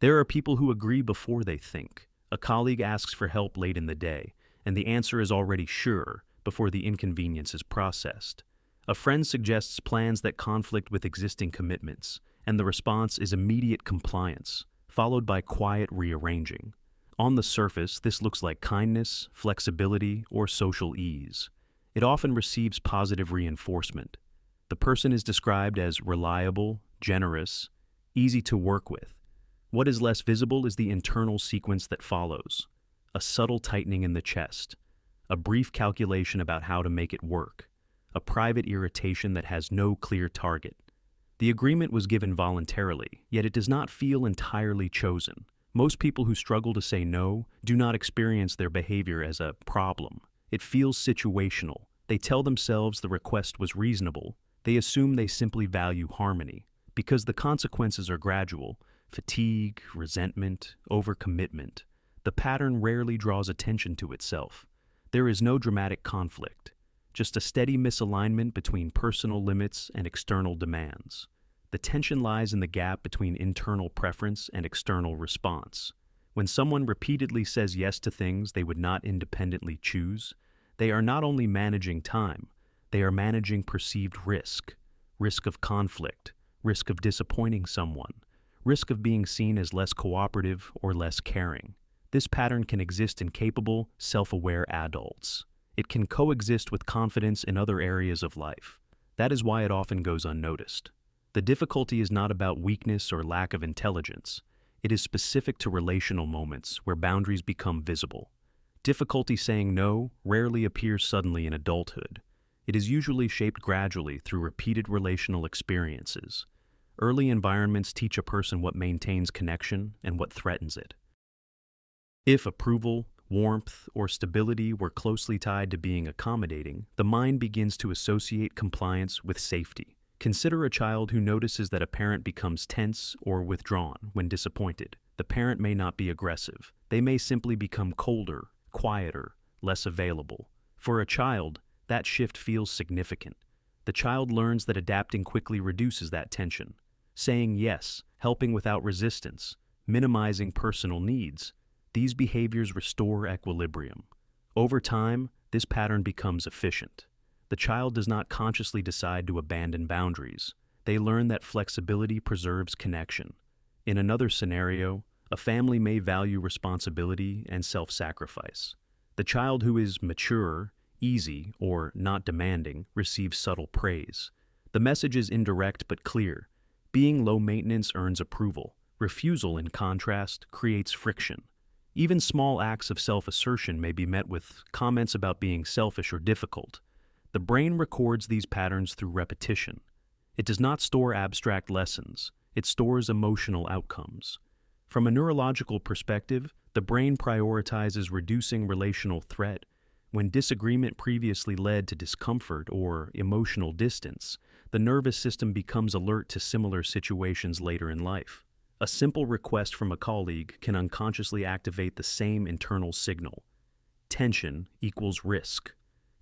There are people who agree before they think. A colleague asks for help late in the day, and the answer is already sure before the inconvenience is processed. A friend suggests plans that conflict with existing commitments, and the response is immediate compliance, followed by quiet rearranging. On the surface, this looks like kindness, flexibility, or social ease. It often receives positive reinforcement. The person is described as reliable, generous, easy to work with. What is less visible is the internal sequence that follows: a subtle tightening in the chest, a brief calculation about how to make it work, a private irritation that has no clear target. The agreement was given voluntarily, yet it does not feel entirely chosen. Most people who struggle to say no do not experience their behavior as a problem. It feels situational. They tell themselves the request was reasonable. They assume they simply value harmony. Because the consequences are gradual: fatigue, resentment, overcommitment, the pattern rarely draws attention to itself. There is no dramatic conflict, just a steady misalignment between personal limits and external demands. The tension lies in the gap between internal preference and external response. When someone repeatedly says yes to things they would not independently choose, they are not only managing time, they are managing perceived risk: risk of conflict, risk of disappointing someone, risk of being seen as less cooperative or less caring. This pattern can exist in capable, self-aware adults. It can coexist with confidence in other areas of life. That is why it often goes unnoticed. The difficulty is not about weakness or lack of intelligence. It is specific to relational moments where boundaries become visible. Difficulty saying no rarely appears suddenly in adulthood. It is usually shaped gradually through repeated relational experiences. Early environments teach a person what maintains connection and what threatens it. If approval, warmth, or stability were closely tied to being accommodating, the mind begins to associate compliance with safety. Consider a child who notices that a parent becomes tense or withdrawn when disappointed. The parent may not be aggressive. They may simply become colder, quieter, less available. For a child, that shift feels significant. The child learns that adapting quickly reduces that tension. Saying yes, helping without resistance, minimizing personal needs, these behaviors restore equilibrium. Over time, this pattern becomes efficient. The child does not consciously decide to abandon boundaries. They learn that flexibility preserves connection. In another scenario, a family may value responsibility and self-sacrifice. The child who is mature, easy, or not demanding receives subtle praise. The message is indirect but clear. Being low maintenance earns approval. Refusal, in contrast, creates friction. Even small acts of self-assertion may be met with comments about being selfish or difficult. The brain records these patterns through repetition. It does not store abstract lessons. It stores emotional outcomes. From a neurological perspective, the brain prioritizes reducing relational threat. When disagreement previously led to discomfort or emotional distance, the nervous system becomes alert to similar situations later in life. A simple request from a colleague can unconsciously activate the same internal signal. Tension equals risk.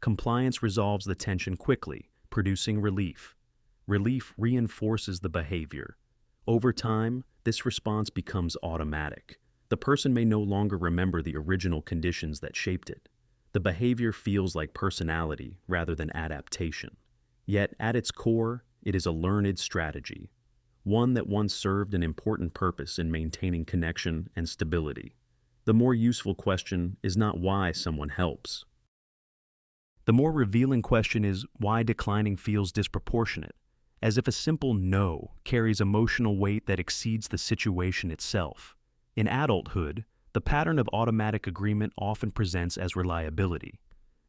Compliance resolves the tension quickly, producing relief. Relief reinforces the behavior. Over time, this response becomes automatic. The person may no longer remember the original conditions that shaped it. The behavior feels like personality rather than adaptation. Yet, at its core, it is a learned strategy, one that once served an important purpose in maintaining connection and stability. The more useful question is not why someone helps. The more revealing question is why declining feels disproportionate, as if a simple no carries emotional weight that exceeds the situation itself. In adulthood, the pattern of automatic agreement often presents as reliability.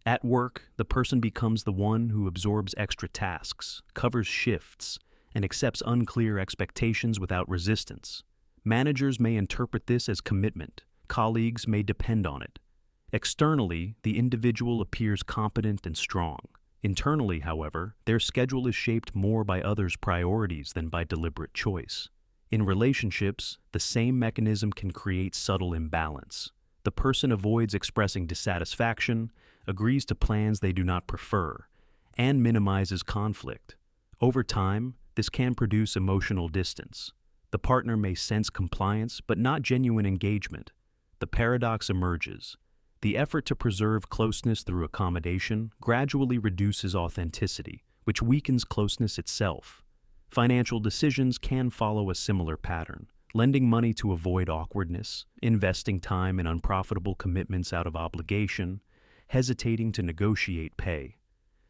At work, the person becomes the one who absorbs extra tasks, covers shifts, and accepts unclear expectations without resistance. Managers may interpret this as commitment. Colleagues may depend on it. Externally, the individual appears competent and strong. Internally, however, their schedule is shaped more by others' priorities than by deliberate choice. In relationships, the same mechanism can create subtle imbalance. The person avoids expressing dissatisfaction, agrees to plans they do not prefer, and minimizes conflict. Over time, this can produce emotional distance. The partner may sense compliance but not genuine engagement. The paradox emerges. The effort to preserve closeness through accommodation gradually reduces authenticity, which weakens closeness itself. Financial decisions can follow a similar pattern. Lending money to avoid awkwardness, investing time in unprofitable commitments out of obligation, hesitating to negotiate pay.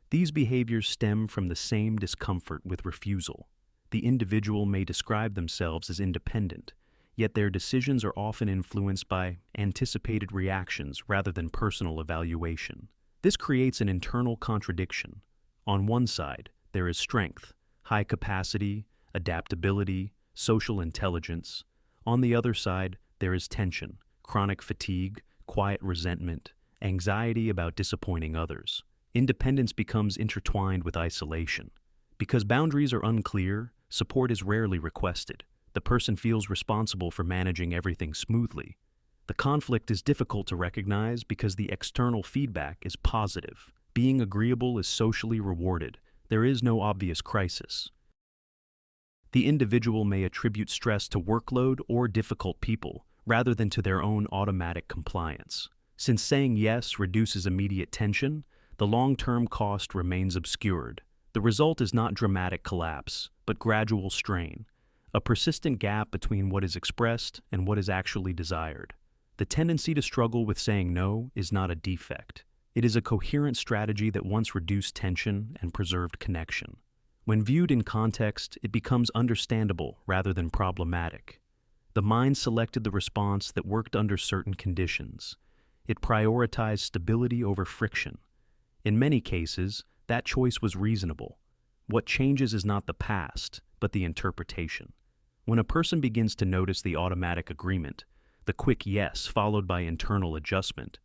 These behaviors stem from the same discomfort with refusal. The individual may describe themselves as independent, yet their decisions are often influenced by anticipated reactions rather than personal evaluation. This creates an internal contradiction. On one side, there is strength, high capacity, adaptability, social intelligence. On the other side, there is tension, chronic fatigue, quiet resentment, anxiety about disappointing others. Independence becomes intertwined with isolation. Because boundaries are unclear, support is rarely requested. The person feels responsible for managing everything smoothly. The conflict is difficult to recognize because the external feedback is positive. Being agreeable is socially rewarded. There is no obvious crisis. The individual may attribute stress to workload or difficult people, rather than to their own automatic compliance. Since saying yes reduces immediate tension, the long-term cost remains obscured. The result is not dramatic collapse, but gradual strain, a persistent gap between what is expressed and what is actually desired. The tendency to struggle with saying no is not a defect. It is a coherent strategy that once reduced tension and preserved connection. When viewed in context, it becomes understandable rather than problematic. The mind selected the response that worked under certain conditions. It prioritized stability over friction. In many cases, that choice was reasonable. What changes is not the past, but the interpretation. When a person begins to notice the automatic agreement, the quick yes followed by internal adjustment,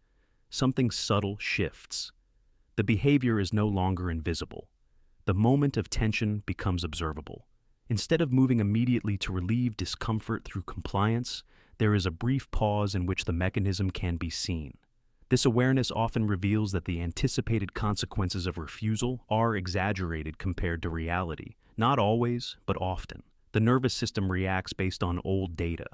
something subtle shifts. The behavior is no longer invisible. The moment of tension becomes observable. Instead of moving immediately to relieve discomfort through compliance, there is a brief pause in which the mechanism can be seen. This awareness often reveals that the anticipated consequences of refusal are exaggerated compared to reality. Not always, but often. The nervous system reacts based on old data.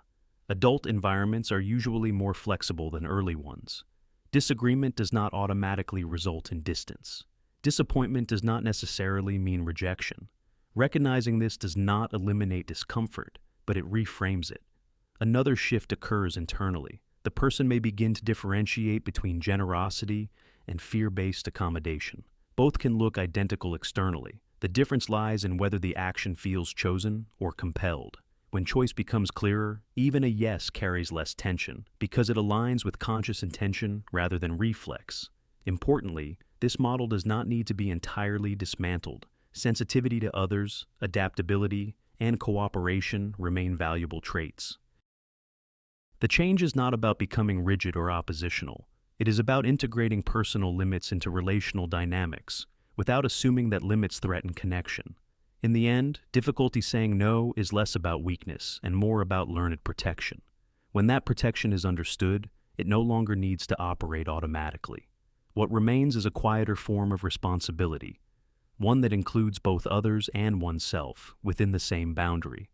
Adult environments are usually more flexible than early ones. Disagreement does not automatically result in distance. Disappointment does not necessarily mean rejection. Recognizing this does not eliminate discomfort, but it reframes it. Another shift occurs internally. The person may begin to differentiate between generosity and fear-based accommodation. Both can look identical externally. The difference lies in whether the action feels chosen or compelled. When choice becomes clearer, even a yes carries less tension because it aligns with conscious intention rather than reflex. Importantly, this model does not need to be entirely dismantled. Sensitivity to others, adaptability, and cooperation remain valuable traits. The change is not about becoming rigid or oppositional. It is about integrating personal limits into relational dynamics, without assuming that limits threaten connection. In the end, difficulty saying no is less about weakness and more about learned protection. When that protection is understood, it no longer needs to operate automatically. What remains is a quieter form of responsibility, one that includes both others and oneself within the same boundary.